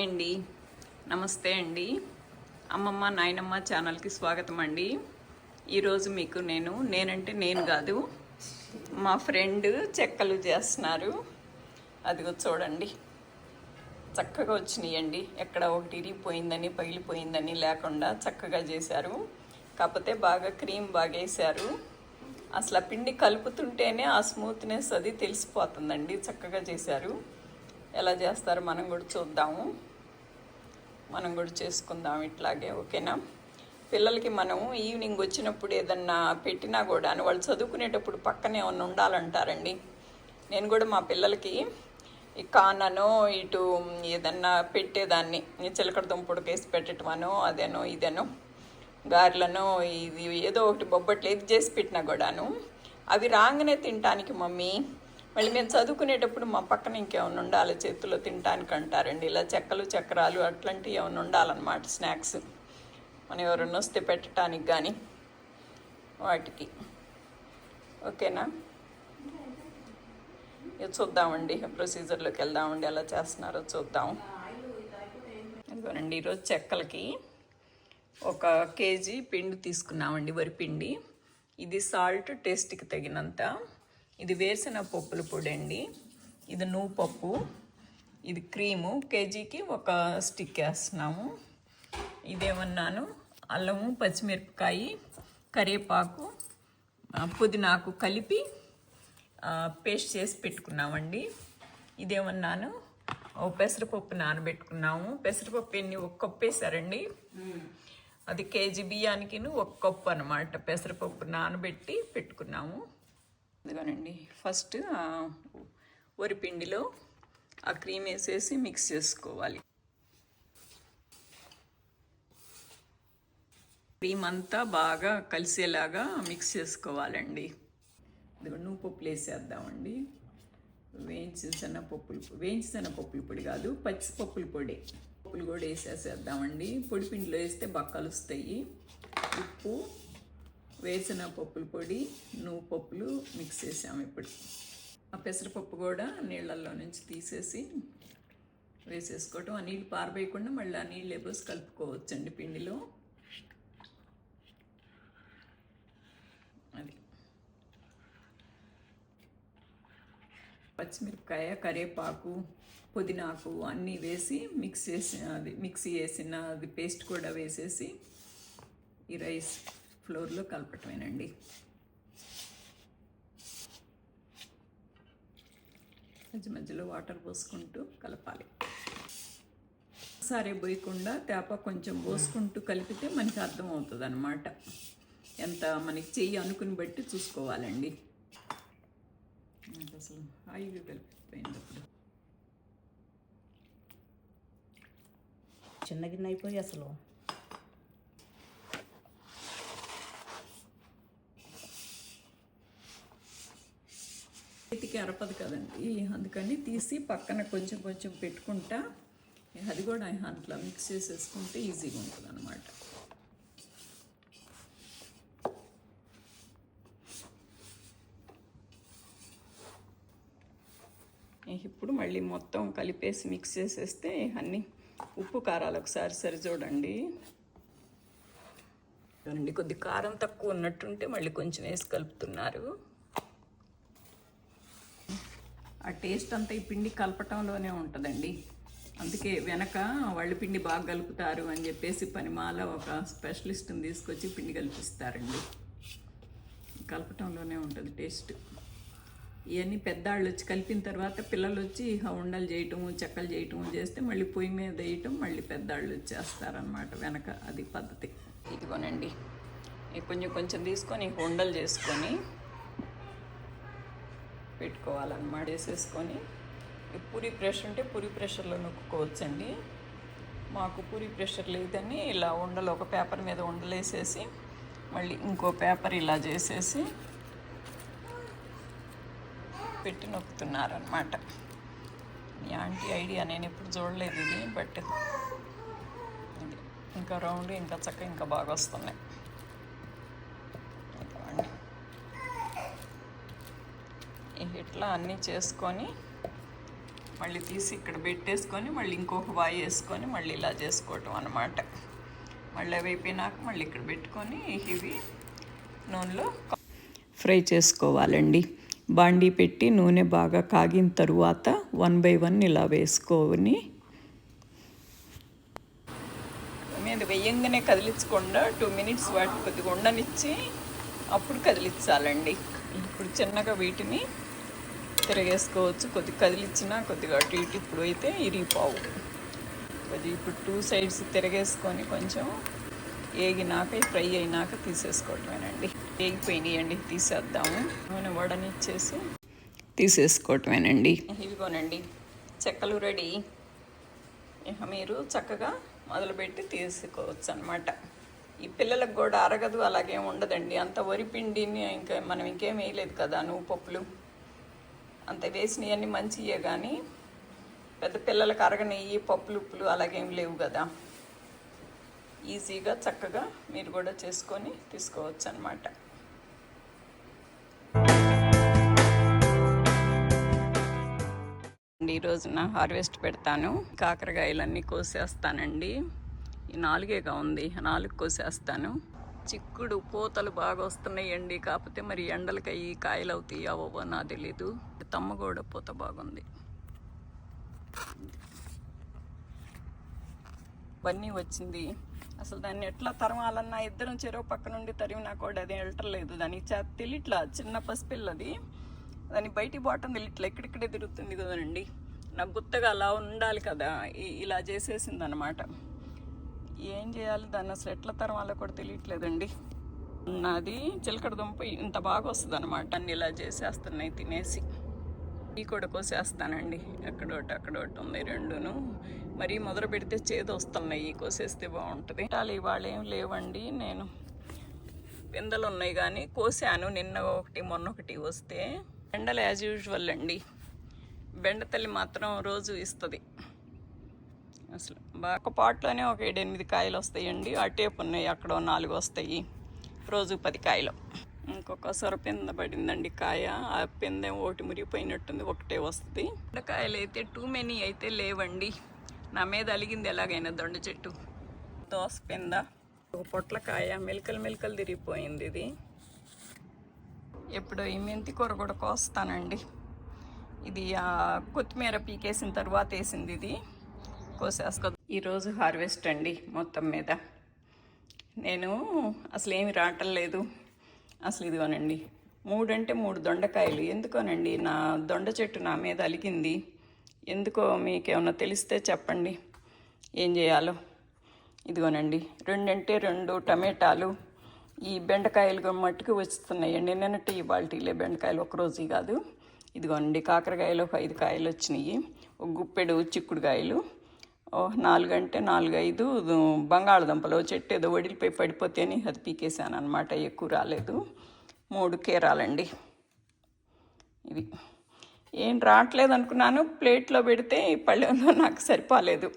అండి, నమస్తే అండి. అమ్మమ్మ నాయనమ్మ ఛానల్కి స్వాగతం అండి. ఈరోజు మీకు నేనంటే నేను కాదు, మా ఫ్రెండ్ చెక్కలు చేస్తున్నారు. అదిగో చూడండి, చక్కగా వచ్చినాయండి. ఎక్కడ ఒకటి ఇరిగిపోయిందని పగిలిపోయిందని లేకుండా చక్కగా చేశారు. కాకపోతే బాగా క్రీమ్ బాగా వేశారు. అసలు ఆ పిండి కలుపుతుంటేనే ఆ స్మూత్నెస్ అది తెలిసిపోతుందండి. చక్కగా చేశారు. ఎలా చేస్తారో మనం కూడా చూద్దాము, మనం కూడా చేసుకుందాం ఇట్లాగే. ఓకేనా? పిల్లలకి మనం ఈవినింగ్ వచ్చినప్పుడు ఏదన్నా పెట్టినా కూడా వాళ్ళు చదువుకునేటప్పుడు పక్కనే ఏమన్నా ఉండాలంటారండి. నేను కూడా మా పిల్లలకి ఈ కాననో ఇటు ఏదన్నా పెట్టేదాన్ని, చిలకడ దుంపుడుకు వేసి పెట్టటమనో అదేనో ఇదేనో గారెలనో ఇది ఏదో ఒకటి బొబ్బట్లు ఏది చేసి పెట్టినా కూడాను అవి రాగానే తినటానికి మమ్మీ, మళ్ళీ మేము చదువుకునేటప్పుడు మా పక్కన ఇంకేమైనా ఉండాలి చేతుల్లో తినటానికి అంటారండి. ఇలా చెక్కలు చక్రాలు అట్లాంటివి ఏమైనా ఉండాలన్నమాట, స్నాక్స్ మనం ఎవరైనా వస్తే పెట్టడానికి కానీ వాటికి. ఓకేనా? ఇక చూద్దామండి, ప్రొసీజర్లోకి వెళ్దామండి. ఎలా చేస్తున్నారో చూద్దాం. ఇదిగోనండి, ఈరోజు చెక్కలకి 1 కేజీ పిండి తీసుకున్నామండి, వరిపిండి. ఇది సాల్ట్ టేస్ట్కి తగినంత. ఇది వేసిన పప్పుల పొడి అండి. ఇది నువ్వు పప్పు. ఇది క్రీము. కేజీకి 1 స్టిక్ వేస్తున్నాము. ఇదేమన్నాను, అల్లము, పచ్చిమిరపకాయ, కరివేపాకు, పుదీనాకు కలిపి పేస్ట్ చేసి పెట్టుకున్నామండి. ఇదేమన్నాను, పెసరపప్పు నానబెట్టుకున్నాము. పెసరపప్పు ఎన్ని 1 కప్పు వేసారండి. అది కేజీ బియ్యానికి 1 కప్పు అనమాట. పెసరపప్పు నానబెట్టి పెట్టుకున్నాము. ఇదిగోనండి, ఫస్ట్ వరిపిండిలో ఆ క్రీమ్ వేసేసి మిక్స్ చేసుకోవాలి. క్రీమ్ అంతా బాగా కలిసేలాగా మిక్స్ చేసుకోవాలండి. ఇదిగో నువ్వు పప్పులు వేసేద్దామండి. వేయించిన శనగపప్పుల పొడి కాదు, పచ్చిపప్పుల పొడి. పప్పులు కూడా వేసేసేద్దామండి. పొడి పిండిలో వేస్తే బాగా కలుస్తాయి. ఉప్పు, వేసిన పప్పుల పొడి, నువ్వు పప్పులు మిక్స్ చేసాము. ఇప్పుడు ఆ పెసరపప్పు కూడా నీళ్ళల్లో నుంచి తీసేసి వేసేసుకోవటం. ఆ నీళ్ళు పారబోయకుండా మళ్ళీ ఆ నీళ్ళు పోసి కలుపుకోవచ్చండి పిండిలో. అది పచ్చిమిరపకాయ, కరివేపాకు, పుదీనాకు అన్నీ వేసి మిక్స్ చేసి, అది మిక్సీ వేసిన అది పేస్ట్ కూడా వేసేసి ఈ రైస్ ఫ్లోర్లో కలపటమేనండి. మధ్య మధ్యలో వాటర్ పోసుకుంటూ కలపాలి. సరే పోయకుండా తేప కొంచెం పోసుకుంటూ కలిపితే మనకి అర్థమవుతుంది అన్నమాట. ఎంత మనకి చెయ్యి అనుకుని బట్టి చూసుకోవాలండి. అసలు హాయిగా కలిపిపోయింది. అప్పుడు చిన్న గిన్నె అయిపోయి అసలు చేతికి అరపదు కదండి, అందుకని తీసి పక్కన కొంచెం కొంచెం పెట్టుకుంటా. అది కూడా అట్లా మిక్స్ చేసేసుకుంటే ఈజీగా ఉంటుంది అన్నమాట. ఇప్పుడు మళ్ళీ మొత్తం కలిపేసి మిక్స్ చేసేస్తే అన్నీ ఉప్పు కారాలు ఒకసారి సరి చూడండి. కొద్ది కారం తక్కువ ఉన్నట్టుంటే మళ్ళీ కొంచెం వేసి కలుపుతున్నారు. ఆ టేస్ట్ అంతా ఈ పిండి కలపటంలోనే ఉంటుందండి. అందుకే వెనక వాళ్ళు పిండి బాగా కలుపుతారు అని చెప్పేసి పనిమాల ఒక స్పెషలిస్ట్ని తీసుకొచ్చి పిండి కలిపిస్తారండి. కలపటంలోనే ఉంటుంది టేస్ట్. ఇవన్నీ పెద్దవాళ్ళు వచ్చి కలిపిన తర్వాత పిల్లలు వచ్చి ఉండలు చేయటము, చెక్కలు చేయటము చేస్తే మళ్ళీ పొయ్యి మీద వేయటం, మళ్ళీ పెద్దవాళ్ళు వచ్చేస్తారనమాట వెనక. అది పద్ధతి. ఇదిగోనండి, కొంచెం కొంచెం తీసుకొని ఉండలు చేసుకొని పెట్టుకోవాలన్నమాట. వేసేసుకొని పూరి ప్రెషర్ ఉంటే పూరి ప్రెషర్లో నొక్కుకోవచ్చండి. మాకు పూరి ప్రెషర్ లేదని ఇలా ఉండలు ఒక పేపర్ మీద ఉండలేసేసి మళ్ళీ ఇంకో పేపర్ ఇలా చేసేసి పెట్టి నొక్కుతున్నారనమాట. యాంటీ ఐడియా, నేను ఎప్పుడు చూడలేదు ఇది. బట్ ఇది ఇంకా రౌండ్ ఇంకా చక్కగా ఇంకా బాగా వస్తున్నాయి. ఇట్లా అన్నీ చేసుకొని మళ్ళీ తీసి ఇక్కడ పెట్టేసుకొని మళ్ళీ ఇంకొక వాయి వేసుకొని మళ్ళీ ఇలా చేసుకోవటం అన్నమాట. మళ్ళీ అవి అయిపోయినాక మళ్ళీ ఇక్కడ పెట్టుకొని ఇవి నూనెలో ఫ్రై చేసుకోవాలండి. బాండీ పెట్టి నూనె బాగా కాగిన తరువాత 1 by 1 ఇలా వేసుకొని మీద వేయంగానే కదిలించకుండా 2 minutes వాటి కొద్దిగా ఉండనిచ్చి అప్పుడు కదిలించాలండి. ఇప్పుడు చిన్నగా వీటిని తిరగేసుకోవచ్చు. కొద్దిగా కదిలించినా కొద్దిగా అటు ఇటు ఇప్పుడు అయితే ఇరిగిపోవు. కొద్దిగా ఇప్పుడు 2 sides తిరగేసుకొని కొంచెం ఏగినాక ఫ్రై అయినాక తీసేసుకోవటమేనండి. ఏగిపోయినాయండి, తీసేద్దాము. నూనె వడనిచ్చేసి తీసేసుకోవటమేనండి. ఇవిగోనండి చెక్కలు రెడీ. ఇక మీరు చక్కగా మొదలుపెట్టి తీసుకోవచ్చు అన్నమాట. ఈ పిల్లలకు కూడా అరగదు, అలాగేం ఉండదండి. అంత వరిపిండిని ఇంకా మనం ఇంకేం వేయలేదు కదా, నువ్వు పప్పులు అంత వేసినవన్నీ మంచియే, కానీ పెద్ద పిల్లలకు అరగనెయ్యి పప్పులు ఉప్పులు అలాగేం లేవు కదా. ఈజీగా చక్కగా మీరు కూడా చేసుకొని తీసుకోవచ్చు అన్నమాట. ఈరోజున హార్వెస్ట్ పెడతాను. కాకరకాయలన్నీ కోసేస్తానండి. ఈ 4గా ఉంది, 4 కోసేస్తాను. చిక్కుడు పూతలు బాగా వస్తున్నాయండి. కాకపోతే మరి ఎండలకి అయ్యి కాయలు అవుతాయి అవో నాకు తెలీదు. తమ్మ కూడా పూత బాగుంది. బన్నీ వచ్చింది. అసలు దాన్ని ఎట్లా తరమాలన్నా ఇద్దరం చెరువు పక్క నుండి తరిమినా కూడా అది వెళ్ళటలేదు. దానికి తెలియట్లా, చిన్న పసిపిల్లది. దాన్ని బయటికి పోవటం తెలియట్లా, ఇక్కడిక్కడే తిరుగుతుంది కదండి. నాకు గుత్తగా అలా ఉండాలి కదా, ఇలా చేసేసింది అనమాట. ఏం చేయాలి దాన్ని అసలు ఎట్లా తరమాలో కూడా తెలియట్లేదండి. నాది చిలకడ దుంప ఇంత బాగా వస్తుంది అనమాట. అన్ని ఇలా చేసేస్తున్నాయి తినేసి. ఇవి కూడా కోసేస్తానండి. అక్కడోటి ఉంది రెండును. మరి మొదలు పెడితే చేదు వస్తున్నాయి, కోసేస్తే బాగుంటుంది. ఇవాళ ఏం లేవండి. నేను పిందెలు ఉన్నాయి కానీ కోసాను. నిన్న ఒకటి మొన్న ఒకటి వస్తే. ఎండలు యాజ్ యూజువల్ అండి. బెండతల్లి మాత్రం రోజు ఇస్తుంది. అసలు బాగా పాట్లోనే ఒక 7-8 కాయలు వస్తాయండి. అటేపు ఉన్నాయి, అక్కడ 4 వస్తాయి. రోజు 10 కాయలు. ఇంకొక సొరపింద పడిందండి కాయ. ఆ పిందె ఒకటి మురిగిపోయినట్టుంది, ఒకటే వస్తుంది. కాయలు అయితే టూ మెనీ అయితే లేవండి. నా మీద అలిగింది ఎలాగైనా దొండ చెట్టు. దోస పింద, ఒక పొట్లకాయ మెలికలు తిరిగిపోయింది. ఇది ఎప్పుడో ఈ మెంతి కూర కూడా కోస్తానండి. ఇది కొత్తిమీర పీకేసిన తర్వాత వేసింది. ఇది కోసేసుకో. ఈరోజు హార్వెస్ట్ అండి. మొత్తం మీద నేను అసలు ఏమి రావట్లేదు. అసలు ఇదిగోనండి 3 అంటే 3 దొండకాయలు. ఎందుకోనండి నా దొండ చెట్టు నా మీద అలిగింది. ఎందుకో మీకేమన్నా తెలిస్తే చెప్పండి ఏం చేయాలో. ఇదిగోనండి 2 అంటే 2 టమాటాలు. ఈ బెండకాయలు మట్టుకు వస్తున్నాయండి. నిన్నటి ఇవాళ బెండకాయలు ఒకరోజు కాదు. ఇదిగోనండి కాకరకాయలు ఒక 5 కాయలు వచ్చినాయి. ఒక గుప్పెడు చిక్కుడుకాయలు, 4 అంటే 4-5 బంగాళదుంపలు. చెట్టు ఏదో వడిలిపోయి పడిపోతేనే అది పీకేసాను అనమాట. ఎక్కువ రాలేదు. 3 కీరాలండి ఇవి. ఏం రావట్లేదు అనుకున్నాను. ప్లేట్లో పెడితే పళ్ళెంలో నాకు సరిపోలేదు.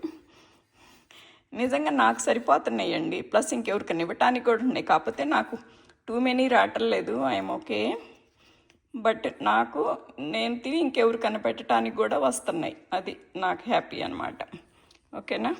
నిజంగా నాకు సరిపోతున్నాయండి. ప్లస్ ఇంకెవరికైనా ఇవ్వటానికి కూడా ఉన్నాయి. కాకపోతే నాకు టూ మెనీ రావట్లేదు. I'm okay. బట్ నాకు నేను తిని ఇంకెవరికైనా పెట్టడానికి కూడా వస్తున్నాయి. అది నాకు హ్యాపీ అనమాట. ఓకేనా.